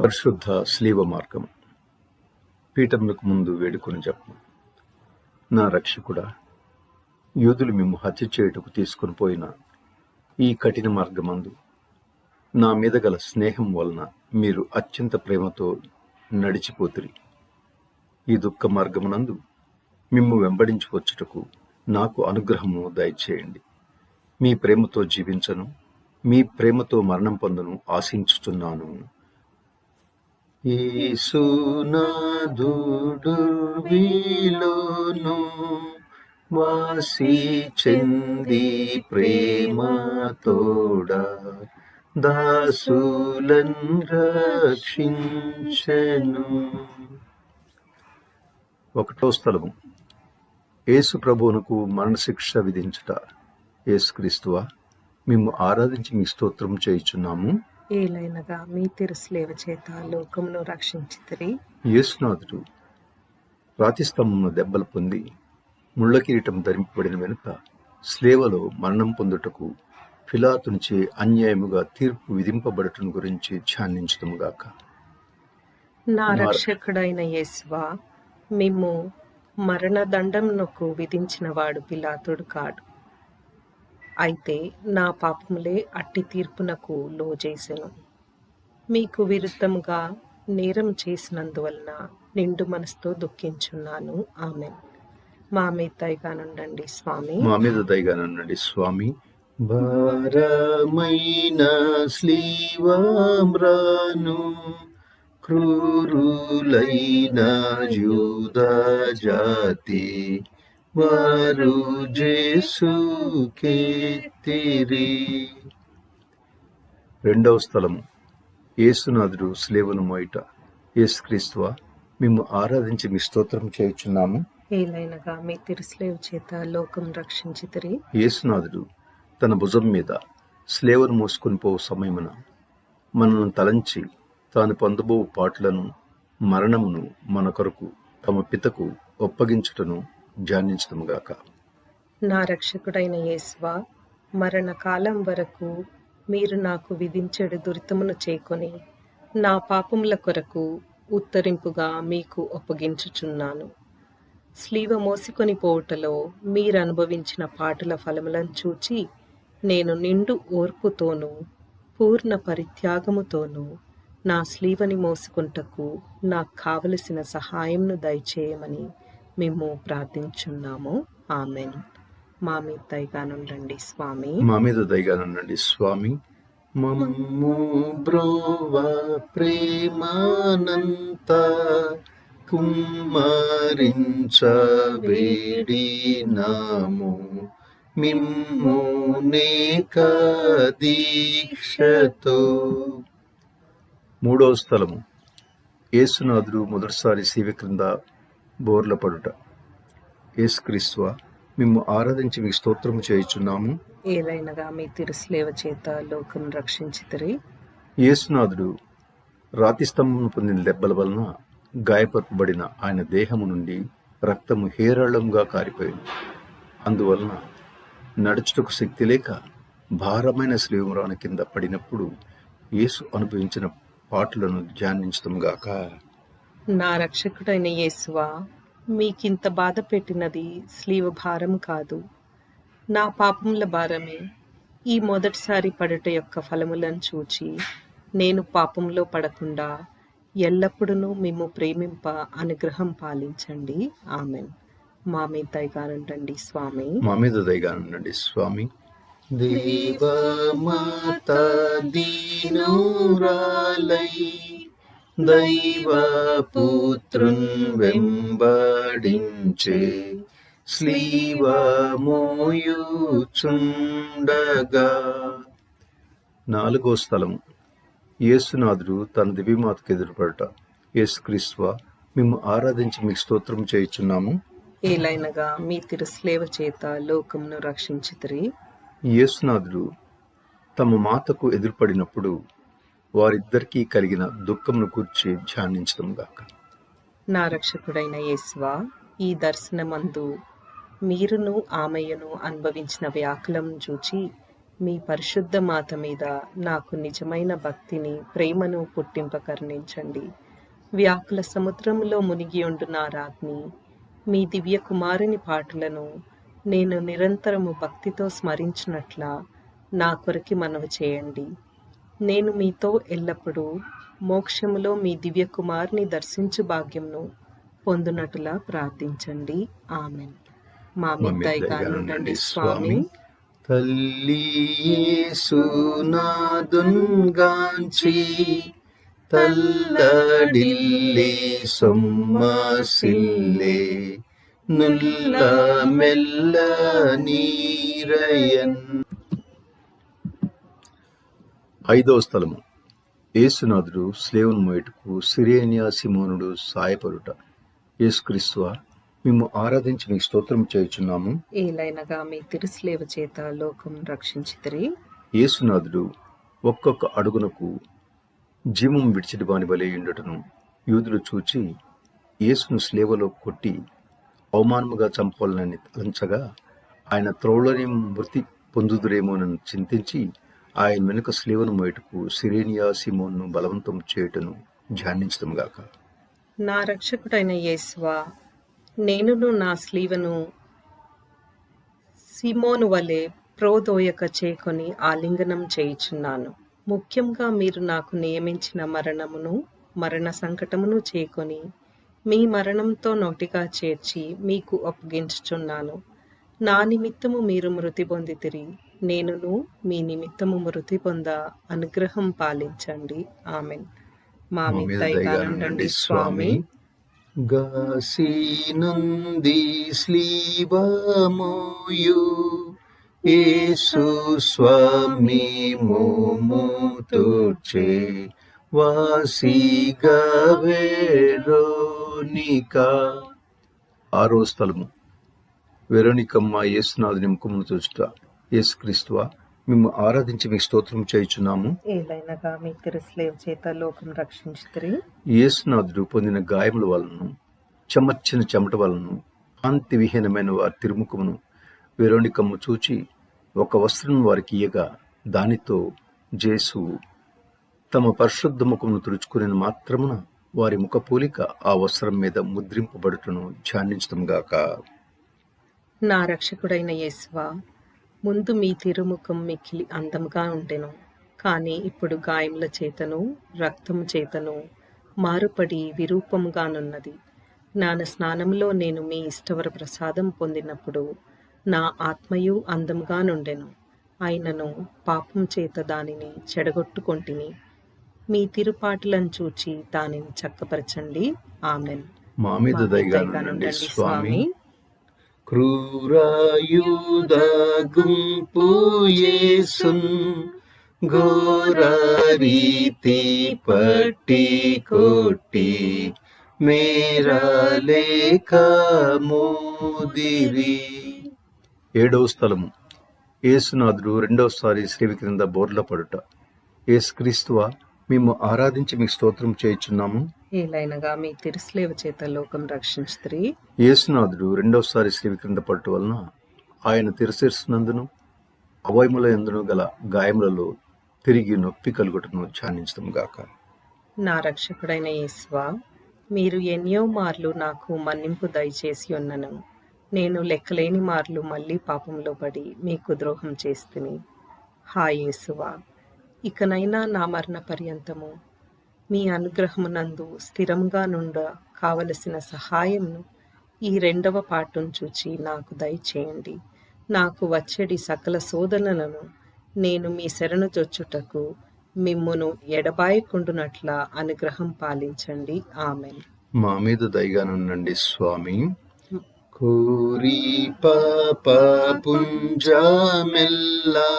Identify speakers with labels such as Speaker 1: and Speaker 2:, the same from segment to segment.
Speaker 1: పరిశుద్ధ స్లీవ మార్గం. పీఠములకు ముందు వేడుకొని చెప్పు. నా రక్షకుడా, యూదులు మిమ్ము హత్య చేయుటకు తీసుకుని పోయిన ఈ కఠిన మార్గమందు నా మీద గల స్నేహం వలన మీరు అత్యంత ప్రేమతో నడిచిపోతురి. ఈ దుఃఖ మార్గమునందు మిమ్ము వెంబడించి వచ్చుటకు నాకు అనుగ్రహము దయచేయండి. మీ ప్రేమతో జీవించను, మీ ప్రేమతో మరణం పొందను ఆశించుచున్నాను. యేసునాథుడు వీలోను వాసి చెంది ప్రేమతోడ దాసులన్ రక్షించెను. 1వ స్థలము. యేసు ప్రభువునకు మరణశిక్ష విధించుట. యేసుక్రీస్తువా, మిమ్ము ఆరాధించి మీ స్తోత్రం చేయుచున్నాము.
Speaker 2: ఏలైనగా మీ తిరుస్లేవ చేత లోకమును రక్షించితిరి.
Speaker 1: యేసునాథుడు రాతి స్తంభమును దెబ్బలు పొంది ముళ్ళ కిరీటం ధరింపబడిన వెనుక స్లేవలో మరణం పొందుటకు పిలాతునిచే అన్యాయముగా తీర్పు విధింపబడటం గురించి ధ్యానించుదుముగాక.
Speaker 2: నా రక్షకుడైన యేసువా, మిమ్ము మరణదండమునకు విధించిన వాడు పిలాతుడు కాడు. అయితే నా పాపములే అట్టి తీర్పునకు లోజేసెను. మీకు విరుద్ధముగా నేరం చేసినందువలన నిండు మనసుతో దుఃఖించున్నాను. ఆమెన్. మా మీద దయగానుండండి స్వామి.
Speaker 1: మా మీద దయగానుండండి స్వామి. భారమైన స్లీవామ్రాను క్రూరులైన యూదా జాతి వారు జేసుకెత్తిరి. 2వ స్థలము. యేసునాథుడు స్లేవను మోయుట. యేసుక్రీస్తువా, మిమ్ము ఆరాధించి మీ స్తోత్రం చేయుచున్నాము.
Speaker 2: ఏలైనగా మీ తిరుస్లేవ చేత లోకం రక్షించితిరి.
Speaker 1: యేసునాథుడు తన భుజం మీద స్లేవను మోసుకొని పోవు సమయమున మనను తలంచి తాను పొందబో పాటలను మరణమును మన కొరకు తమ పితకు ఒప్పగించుటను ధ్యానించుదుముగాక.
Speaker 2: నా రక్షకుడైన యేసువా, మరణకాలం వరకు మీరు నాకు విధించెడు దురితమును చేకొని నా పాపముల కొరకు ఉత్తరింపుగా మీకు ఒప్పగించుచున్నాను. స్లీవ మోసికొని పోవుటలో మీరు అనుభవించిన పాటుల ఫలములను చూచి నేను నిండు ఓర్పుతోనూ పూర్ణ పరిత్యాగముతోనూ నా స్లీవని మోసుకుంటకు నాకు కావలసిన సహాయంను దయచేయమని మేము ప్రార్థించున్నాము. ఆమెన్. మా మీద దయగానుండండి స్వామి.
Speaker 1: మా మీద దయగానుండండి స్వామి. మమ్ము బ్రోవ ప్రేమానంత కుమ్మరించ వేడినాము మిమ్ము నేక దీక్షతో. 3వ స్థలము. యేసునాథుడు మొదటిసారి శివ క్రింద బోర్ల పడుట. యేసుక్రీస్తువా, మిమ్ము ఆరాధించి మీ స్తోత్రము చేయుచున్నాము.
Speaker 2: ఏలైనగా మీ తిరుస్లేవ చేత లోకం రక్షించితిరి.
Speaker 1: యేసునాథుడు రాతి స్తంభమును పొందిన దెబ్బల వలన గాయపరపబడిన ఆయన దేహము నుండి రక్తము హేరాళంగా కారిపోయింది. అందువలన నడుచుటకు శక్తి లేక భారమైన స్లీవమ్రాను కింద పడినప్పుడు యేసు అనుభవించిన పాటలను ధ్యానించుదుముగాక.
Speaker 2: నా రక్షకుడైన యేసువా, మీకింత బాధ పెట్టినది స్లీవ భారం కాదు, నా పాపముల భారమే. ఈ మొదటిసారి పడుట యొక్క ఫలములను చూచి నేను పాపంలో పడకుండా ఎల్లప్పుడూ మిమ్ము ప్రేమింప అనుగ్రహం పాలించండి. ఆమెన్. మా మీద దయగానుండండి స్వామి.
Speaker 1: మా మీద దయగానుండండి స్వామి. దేవమాత దీనురాలై దైవపుత్రున్ వెంబడించే స్లీవ మోయుచుండగా. 4వ స్థలము. యేసునాథుడు తన దివ్యమాతకు ఎదురుపడట. యేసుక్రీస్తువా, మిమ్ము ఆరాధించి మీకు స్తోత్రం చేయుచున్నాము.
Speaker 2: ఏలైనగా మీ తిరుస్లేవ చేత లోకమును రక్షించితిరి.
Speaker 1: యేసునాథుడు తమ మాతకు ఎదురుపడినప్పుడు వారిద్దరికీ కలిగిన దుఃఖమును కూర్చి ధ్యానించుదుముగాక.
Speaker 2: నా రక్షకుడైన యేసువా, ఈ దర్శనమందు మీరును ఆమెయను అనుభవించిన వ్యాకులం చూచి మీ పరిశుద్ధ మాత మీద నాకు నిజమైన భక్తిని, ప్రేమను పుట్టింపకరుణించండి. వ్యాకుల సముద్రంలో మునిగి ఉండు నా రాజ్ఞి, మీ దివ్య కుమారుని పాటలను నేను నిరంతరము భక్తితో స్మరించినట్లా నా కొరకి మనవి చేయండి. నేను మీతో ఎల్లప్పుడూ మోక్షములో మీ దివ్య కుమారుని దర్శించు భాగ్యంను పొందునట్టులా ప్రార్థించండి. ఆమెన్. మా మీద దయగా నుండండి స్వామి.
Speaker 1: తల్లి యేసునాథున్గాంచి తల్లడిల్లి సొమ్మసిల్లే నుల్ల మెల్ల నీరయన్. 5వ స్థలము. యేసునాథుడు స్లేవను మోయుటకు సిరేనియా సిమోనుడు సాయపడుట. యేసుక్రీస్తువా, మేము ఆరాధించి మీకు స్తోత్రం చేయుచున్నాము.
Speaker 2: ఏలైనగా మీ తిరుస్లేవ చేత లోకం రక్షించితిరి.
Speaker 1: యేసునాథుడు ఒక్కొక్క అడుగునకు జీవం విడిచిటి వాని వలె ఉండుటను యూదులు చూచి యేసును స్లేవలో కొట్టి అవమానముగా చంపాలని తలంచగా ఆయన త్రోవలోనే మృతి పొందుదురేమోనని చింతించి ఆయన వెనుక స్లేవను మోయుటకు సిరేనియా సిమోన్ను బలవంతం చేయుటను ధ్యానించడం గాక.
Speaker 2: నా రక్షకుడైన యేసువా, నేనును నా స్లీవను సిమోను వలె ప్రోదోయక చేకొని ఆలింగనం చేయుచున్నాను. ముఖ్యంగా మీరు నాకు నియమించిన మరణమును మరణ సంకటమును చేకొని మీ మరణంతో నోటిగా చేర్చి మీకు అప్పగించుచున్నాను. నా నిమిత్తము మీరు మృతి పొందితిరి, నేనును మీ నిమిత్తము మృతి పొంద అనుగ్రహం పాలించండి. ఆమెన్. మా మీద దయగా నుండండి స్వామి.
Speaker 1: గాసినుంది స్లీవమోయు యేసు స్వామి మోము తూర్చే వాసిగా వెరోనికా. 6వ స్థలము. వెరోనికమ్మ యేసునాథుని ముఖమును చూచుట. యేసుక్రీస్తువా, మేము ఆరాధించి మీకు స్తోత్రం చేయుచున్నాము.
Speaker 2: ఏలైనగా మీ తిరుస్లేవ చేత లోకం రక్షించితిరి.
Speaker 1: యేసునాథుడు పొందిన గాయముల వలన చెమర్చిన చెమట వలన కాంతి విహీనమైన వారి తిరుముఖమును వెరోనికమ్మ చూచి ఒక వస్త్రం వారికి ఇయ్యగా దానితో జేసు తమ పరిశుద్ధ ముఖమును తుడుచుకునే మాత్రమున వారి ముఖపోలిక ఆ వస్త్రం మీద ముద్రింపబడుటను ధ్యానించడం గాక.
Speaker 2: నా రక్షకుడైన యేసువా, ముందు మీ తిరుముఖం మిక్కిలి అందముగా ఉండెను, కానీ ఇప్పుడు గాయముల చేతను రక్తము చేతను మారుపడి విరూపముగానున్నది. జ్ఞాన స్నానంలో నేను మీ ఇష్టవర ప్రసాదం పొందినప్పుడు నా ఆత్మయు అందముగా నుండెను, అయినను పాపం చేత దానిని చెడగొట్టుకొంటిని. మీ తిరుపాటులను చూచి దానిని చక్కపరచండి. ఆమెన్.
Speaker 1: మా మీద దయగా నుండండి స్వామి. క్రూరాయుధ గుంపు యేసున్ ఘోర రీతి పట్టి కొట్టి మేరా లేఖ మోదిరి. 7వ స్థలము. యేసునాథుడు రెండవసారి శ్రీవి క్రింద బోర్ల పడుట. యేసుక్రీస్తువా, మేము ఆరాధించి మీకు స్తోత్రం చేయుచున్నాము.
Speaker 2: ఏలైనగా మీ తిరుస్లేవ చేత లోకం రక్షించితిరి.
Speaker 1: యేసునాథుడు రెండవసారి శ్రీవి క్రింద పడుట వలన ఆయన తిరశిర్సునందును అవయముల యందును గల గాయములలో తిరిగి నొప్పి కలుగుటను ధ్యానించడం గాక.
Speaker 2: నా రక్షకుడైన యేసువా, మీరు ఎన్నో మార్లు నాకు మన్నింపు దయచేసి ఉన్నను. నేను లెక్కలేని మార్లు మళ్ళీ పాపంలో పడి మీకు ద్రోహం చేస్తుని. హా యేసువా, ఇకనైనా నా మరణ పర్యంతము మీ అనుగ్రహమునందు స్థిరంగా నుండ కావలసిన సహాయంను ఈ 2వ పాటును చూచి నాకు దయచేయండి. నాకు వచ్చేడి సకల శోధనలను నేను మీ శరణు చొచ్చుటకు మిమ్మును ఎడబాయకుండునట్ల అనుగ్రహం పాలించండి. ఆమెన్.
Speaker 1: మా మీద దయగానుండండి స్వామి. కోరి పాప పుంజమెల్లా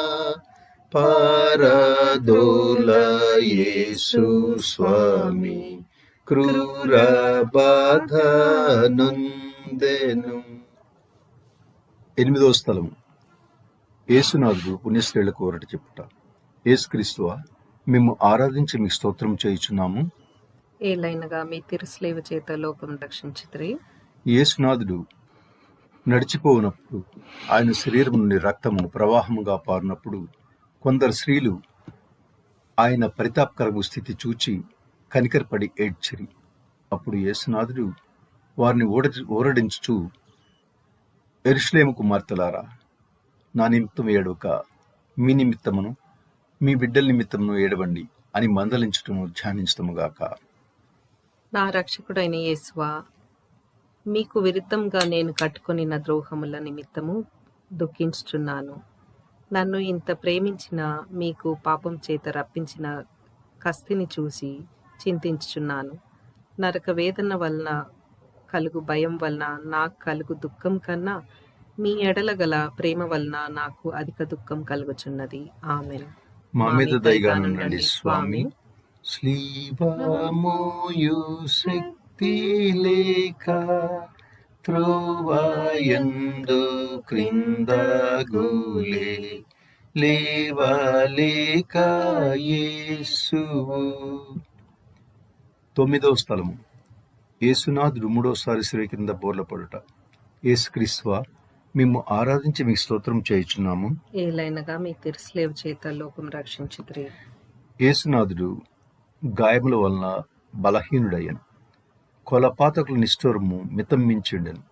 Speaker 1: పారదోల యేసు స్వామి క్రూర బాధ నొందెను. 8వ స్థలము. యేసునాథుడు పుణ్యశ్రేలకు ఒరటి చెప్పుట. యేసుక్రీస్తువా, మేము ఆరాధించి మీకు స్తోత్రం చేయుచున్నాము.
Speaker 2: ఏలైనగా మీ తిరుస్లేవ చేత లోకం రక్షించితిరి.
Speaker 1: యేసునాథుడు నడిచిపోవునప్పుడు ఆయన శరీరం నుండి రక్తము ప్రవాహముగా పారినప్పుడు కొందరు స్త్రీలు ఆయన పరితాపకరపు స్థితి చూచి కనికరపడి ఏడ్చిరి. అప్పుడు యేసునాథుడు వారిని ఊరడించుచు, యెరూషలేము కుమార్తెలారా, నా నిమిత్తం ఏడవక మీ నిమిత్తమును మీ బిడ్డల నిమిత్తమును ఏడవండి అని మందలించుటను ధ్యానించుదుముగాక.
Speaker 2: నా రక్షకుడైన యేసువా, మీకు విరుద్ధంగా నేను కట్టుకొనిన ద్రోహముల నిమిత్తము దుఃఖించుచున్నాను. నన్ను ఇంత ప్రేమించిన మీకు పాపం చేత రప్పించిన కస్తిని చూసి చింతించుచున్నాను. నరక వేదన వలన కలుగు భయం వలన నాకు కలుగు దుఃఖం కన్నా మీ ఎడల గల ప్రేమ వలన నాకు అధిక దుఃఖం కలుగుచున్నది. ఆమెన్.
Speaker 1: మా మీద దయగానుండండి స్వామి. స్లీవమోయు శక్తి లేక త్రోవయందు క్రిందగూలే లేవలేక యేసువు. 9వ స్థలము. యేసునాథుడు మూడోసారి శిలువ కింద బోర్లపడుట. యేసుక్రీస్తువా, మేము ఆరాధించి మీకు స్తోత్రం చేయుచున్నాము.
Speaker 2: ఏలైనగా మీ తిరుస్లేవ్ చేత లోకం రక్షించితిరి.
Speaker 1: యేసునాథుడు గాయముల వలన బలహీనుడయ్యను. కొలపాతకుల నిష్ఠూరము మితంమించిండెను.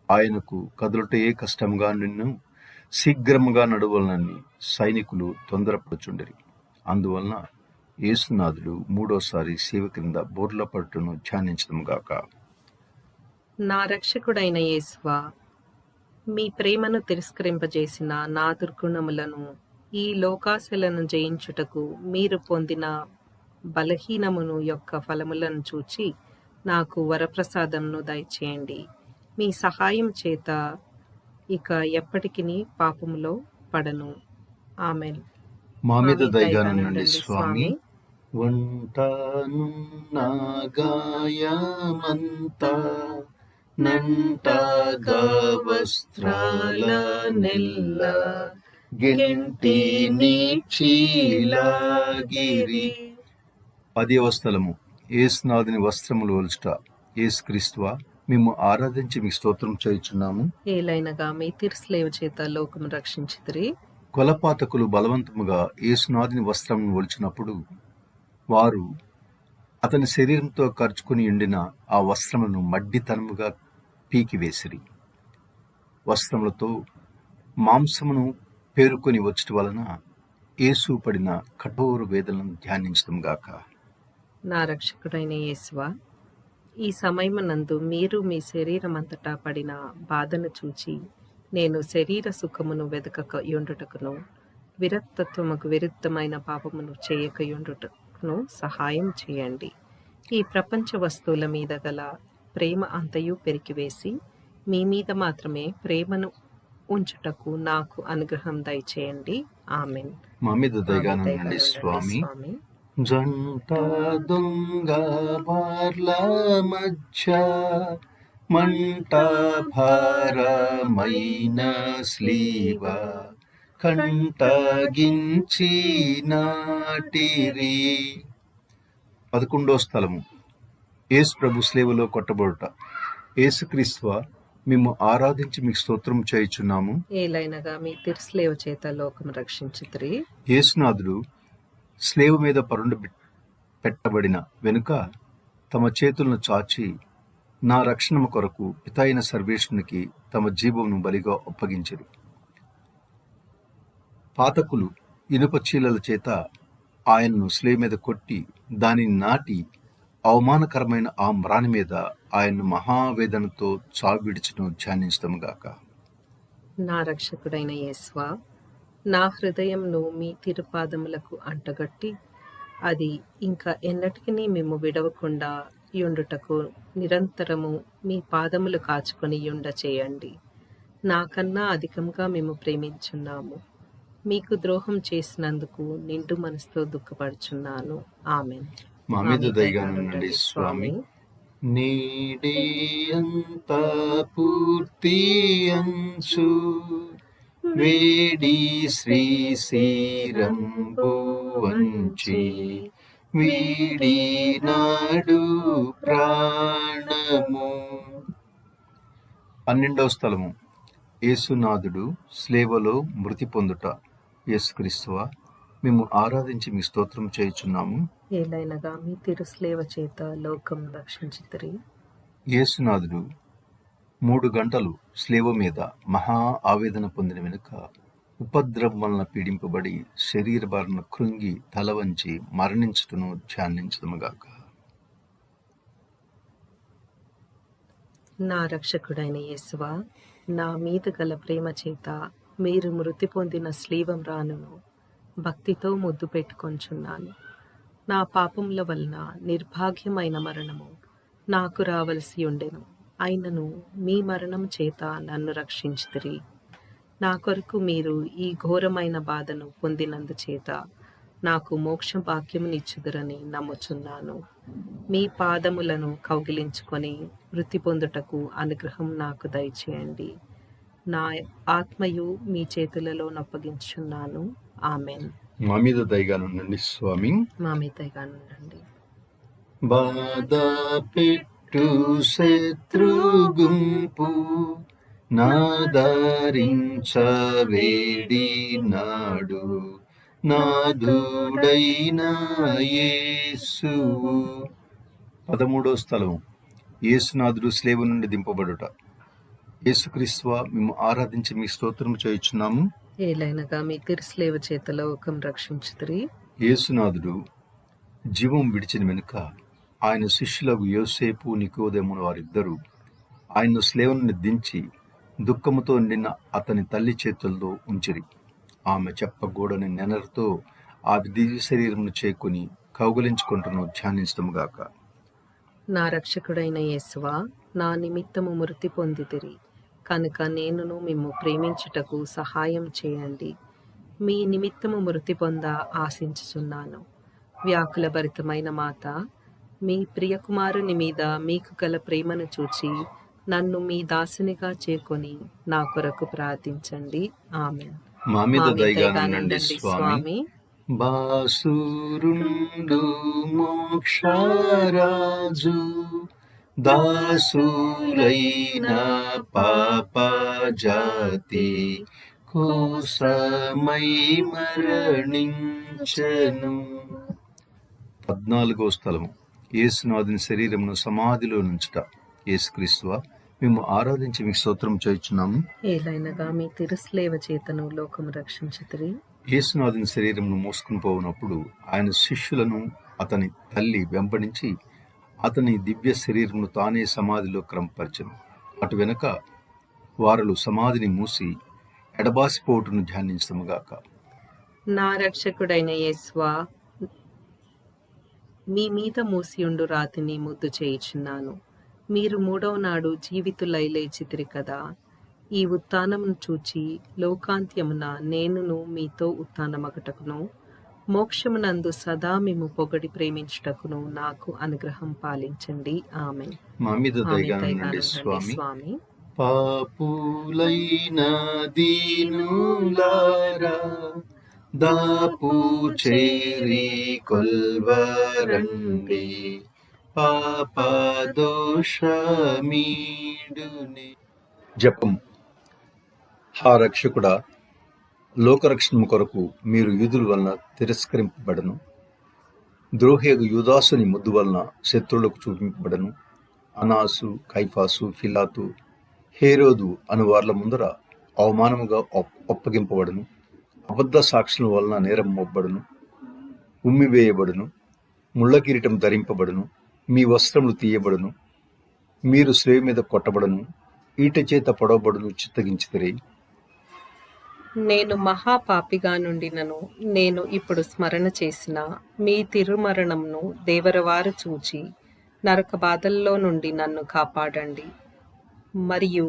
Speaker 1: ఆయనకు కదులుటయే కష్టముగా నిన్ను శీఘ్రముగా నడువలనని సైనికులు తొందరపడుచుండిరి. అందువలన యేసునాథుడు మూడోసారి శిలువ క్రింద బోర్లపడుటను ధ్యానించుదుముగాక.
Speaker 2: నా రక్షకుడైన యేసువా, మీ ప్రేమను తిరస్కరింపజేసిన నా దుర్గుణములను ఈ లోకాశలను జయించుటకు మీరు పొందిన బలహీనమును యొక్క ఫలములను చూచి నాకు వరప్రసాదంను దయచేయండి. మీ సహాయం చేత ఇక ఎప్పటికిని పాపములో పడను. ఆమెన్.
Speaker 1: మా మీద దయగానుండండి స్వామి. వంటనున్న గాయమంతా నంటగా వస్త్రాల నెల్ల గెంటి నీక్షీలాగిరి. 10వ స్థలము. యేసునాథుని వస్త్రములు ఒలుచుట. యేసుక్రీస్తువా, మేము ఆరాధించి మీకు స్తోత్రం చేయుచున్నాము.
Speaker 2: ఏలైనగా మీ తిరుస్లేవ్ చేత లోకం రక్షించితిరి.
Speaker 1: కొలపాతకులు బలవంతముగా యేసునాథుని వస్త్రమును ఒలిచినప్పుడు వారు అతని శరీరంతో ఖర్చుకుని ఉండిన ఆ వస్త్రములను మడ్డితనముగా పీకివేసిరి. వస్త్రములతో మాంసమును పేరుకొని వచ్చుట వలన యేసు పడిన కఠోర వేదనలను ధ్యానించుదుముగాక.
Speaker 2: నా రక్షకుడైన యేసువా, ఈ సమయమునందు మీరు మీ శరీరమంతటా పడిన బాధను చూచి నేను శరీర సుఖమును వెదకక యుండుటకును విరక్తత్వముకు విరుద్ధమైన పాపమును చేయక యుండుటకును సహాయం చేయండి. ఈ ప్రపంచ వస్తువుల మీద గల ప్రేమ అంతయు పెరికివేసి మీ మీద మాత్రమే ప్రేమను ఉంచుటకు నాకు అనుగ్రహం దయచేయండి. ఆమెన్.
Speaker 1: మా మీద దయగానుండండి స్వామి. జంట దొంగ బార్ల మధ్య మంట భారమైన స్లీవ కంటగించి నాటిరి. 11వ స్థలము. యేసు ప్రభు స్లేవలో కొట్టబడుట. యేసుక్రీస్తువా, మేము ఆరాధించి మీకు స్తోత్రం చేయుచున్నాము.
Speaker 2: ఏలైనగా మీ తిరుస్లేవ్ చేత లోకం రక్షించితిరి.
Speaker 1: యేసునాథుడు స్లేవ మీద పరుండ పెట్టబడిన వెనుక తమ చేతులను చాచి నా రక్షణము కొరకు పితైన సర్వేశ్వరునికి తమ జీవమును బలిగా అప్పగించిరి. పాతకులు ఇనుప చీలల చేత ఆయనను స్లేవ మీద కొట్టి దానిని నాటి అవమానకరమైన ఆ మ్రాని మీద ఆయన్ను మహావేదనతో చావు విడిచను ధ్యానించుదుముగాక.
Speaker 2: నా రక్షకుడైన యేసువా, నా హృదయంను మీ తిరుపాదములకు అంటగట్టి అది ఇంకా ఎన్నటికీ మేము విడవకుండా యుండుటకు నిరంతరము మీ పాదములు కాచుకొని యుండ చేయండి. నాకన్నా అధికంగా మేము ప్రేమించున్నాము. మీకు ద్రోహం చేసినందుకు నిండు మనసుతో దుఃఖపడుచున్నాను. ఆమెన్.
Speaker 1: మా మీద దయగానుండండి స్వామి. నేడే అంత పూర్తి అంచు వేడి శ్రీశీరంబు వంచి వీడి నాడు ప్రాణము. 12వ స్థలము. యేసునాథుడు స్లేవలో మృతి పొందుట. యేసుక్రీస్తువా, మేము ఆరాధించి మీ స్తోత్రం చేయుచున్నాము.
Speaker 2: ఏలైనగా మీ తిరుస్లేవ చేత లోకం రక్షించితిరి.
Speaker 1: యేసునాథుడు 3 గంటలు స్లేవ మీద మహా ఆవేదన పొందిన వెనుక ఉపద్రవం వలన పీడింపబడి శరీర భారణ కృంగి తల వంచి మరణించుటను ధ్యానించదముగాక.
Speaker 2: నా రక్షకుడైన యేసువా, నా మీద గల ప్రేమ చేత మీరు మృతి పొందిన స్లీవం రానును భక్తితో ముద్దు పెట్టుకొంచున్నాను. నా పాపముల వలన నిర్భాగ్యమైన మరణము నాకు రావలసి ఉండెను. అయినను మీ మరణం చేత నన్ను రక్షించితిరి. నా కొరకు మీరు ఈ ఘోరమైన బాధను పొందినందుచేత నాకు మోక్ష భాగ్యమునిచ్చుదురని నమ్ముచున్నాను. మీ పాదములను కౌగిలించుకొని మృతి పొందుటకు అనుగ్రహం నాకు దయచేయండి. నా ఆత్మయు మీ చేతులలో నప్పగించున్నాను. ఆమెన్.
Speaker 1: మా మీద దయగానుండండి స్వామి.
Speaker 2: మా మీద దయగానుండండి.
Speaker 1: బాధ పెట్టు శత్రు గుంపు నాదారించవేడి నాడు నాథుడైన యేసు. 13వ స్థలం యేసునాథుడు స్లేవ నుండి దింపబడుట. యేసుక్రీస్తువా, మేము ఆరాధించి మీ స్తోత్రం చేయుచున్నాము.
Speaker 2: ఏలైనగా మీ తిరుస్లేవ చేత లోకం రక్షించితిరి.
Speaker 1: యేసునాథుడు జీవం విడిచిన వెనుక ఆయన శిష్యులకు యోసేపు నికోదేమును వారిద్దరూ ఆయన స్లేవ నుండి దించి దుఃఖముతో నిన్న అతని తల్లి చేతుల్లో ఉంచిరి. ఆమె చెప్పగూడని నెనరుతో ఆ దివ్య శరీరమును చేకొని కౌగలించుకుంటున్న ధ్యానించముగాక.
Speaker 2: నా రక్షకుడైన యేసువా, నా నిమిత్తము మృతి పొందితిరి కనుక నేనును మిమ్ము ప్రేమించుటకు సహాయం చేయండి. మీ నిమిత్తము మృతి పొంద ఆశించుచున్నాను. వ్యాకుల భరితమైన మాత, మీ ప్రియకుమారుని మీద మీకు గల ప్రేమను చూచి నన్ను మీ దాసునిగా చేకొని నా కొరకు ప్రార్థించండి. ఆమెన్.
Speaker 1: మా మీద దయగానుండండి స్వామి. బాసురుండు మోక్షరాజు దాసులైన పాప జాతి కోసమై మరణించెను. 14వ స్థలము యేసునాథుని శరీరమును సమాధిలో నుంచుట. యేసుక్రీస్తువా, మేము ఆరాధించి మీ స్తోత్రం చేయుచున్నాము.
Speaker 2: ఏలైనగా మీ తిరుస్లేవ చేతను లోకము రక్షించితిరి.
Speaker 1: యేసునాథుని శరీరమును మోసుకుని పోవునప్పుడు ఆయన శిష్యులను అతని తల్లి వెంబడించి అతని దివ్య శరీరమును తానే సమాధిలో క్రమపరచెను. అటు వెనుక వారలు సమాధిని మూసి ఎడబాసిపోవుటను ధ్యానించముగాక.
Speaker 2: నా రక్షకుడైన యేసువా, మీ మీద మూసియుండు రాతిని ముద్దు చేయుచున్నాను. మీరు 3వ నాడు జీవితులై లేచితిరి కదా. ఈ ఉత్థానమును చూచి లోకాంత్యమున నేనును మీతో ఉత్థానమగుటకును మోక్షమునందు సదా మేము పొగడి ప్రేమించుటకును నాకు అనుగ్రహం పాలించండి. ఆమెన్.
Speaker 1: మా మీద దయగానుండండి స్వామి. పాపులైన దీనులారా దాపు చేరి కొల్వరండి పాపదోషమీడుని. జపం. హా రక్షకుడా, లోకరక్షణము కొరకు మీరు యూదుల వలన తిరస్కరింపబడను, ద్రోహేగు యూదాసుని ముద్దు వలన శత్రువులకు చూపింపబడను, అనాసు, కైఫాసు, ఫిలాతు, హేరోదు అను వార్ల ముందర అవమానముగా ఒప్పగింపబడను, అబద్ధ సాక్షుల వలన నేరం మోపబడును, ఉమ్మివేయబడును, ముళ్ళ కిరీటం ధరింపబడును, మీ వస్త్రములు తీయబడును, మీరు స్లేవ మీద కొట్టబడను, ఈట చేత పొడవబడును చిత్తగించితిరి.
Speaker 2: నేను మహాపాపిగా నుండినను నేను ఇప్పుడు స్మరణ చేసిన మీ తిరుమరణంను దేవరవారు చూచి నరక బాధల్లో నుండి నన్ను కాపాడండి. మరియు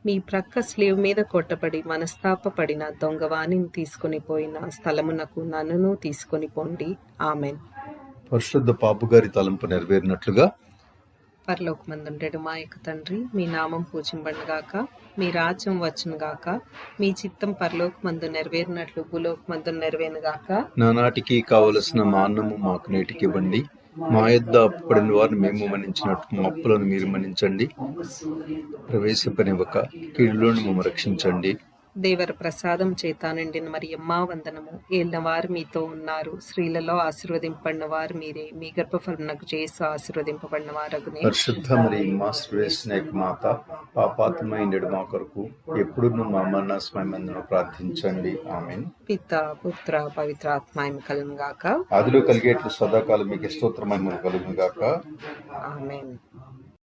Speaker 2: మీ ప్రక్క స్లీవ్ మీద కొట్టబడి మనస్తాపపడిన దొంగవాణిని తీసుకొని పోయిన స్థలమునకు నన్నును తీసుకొని పోండి. ఆమెన్.
Speaker 1: పరిశుద్ధ పాపుగారి తలంపు నెరవేరినట్లుగా
Speaker 2: పరలోకమందుండెడు మా యొక్క తండ్రి, మీ నామం పూజింపబడుగాక, మీ రాజ్యం వచ్చునుగాక, మీ చిత్తం పరలోకమందు నెరవేరినట్లు భూలోకమందు నెరవేరుగాక.
Speaker 1: నానాటికి కావలసిన మా అన్నము మాకు నేటికి ఇవ్వండి, మా యొద్ద అప్పుపడిన వారిని మేము మన్నించినట్టు మా అప్పులను మీరు మన్నించండి, ప్రవేశింపనివ్వక కీడులోని మమ్మ రక్షించండి.
Speaker 2: దేవర ప్రసాదం చేత నిండిన మరియమ్మ వందనము. ఏలినవారు మీతో ఉన్నారు, స్త్రీలలో ఆశీర్వదింపబడిన వారు మీరే. మీ గర్భఫలమునకు చేసు ఆశీర్వదింపబడిన వారగునే.
Speaker 1: పరిశుద్ధ మరియమ్మ శ్రేష్ఠ మాత, పాపాత్మైండెడు మా కొరకు ఎప్పుడు మా మరణ సమయమందున ప్రార్థించండి. ఆమేన్.
Speaker 2: పిత పుత్ర పవిత్ర ఆత్మాయమ కలుగును గాక.
Speaker 1: ఆదిలో కలిగేట్లు సదాకాలం మీకు స్తోత్ర మహిమలు కలుగును గాక.
Speaker 2: ఆమేన్.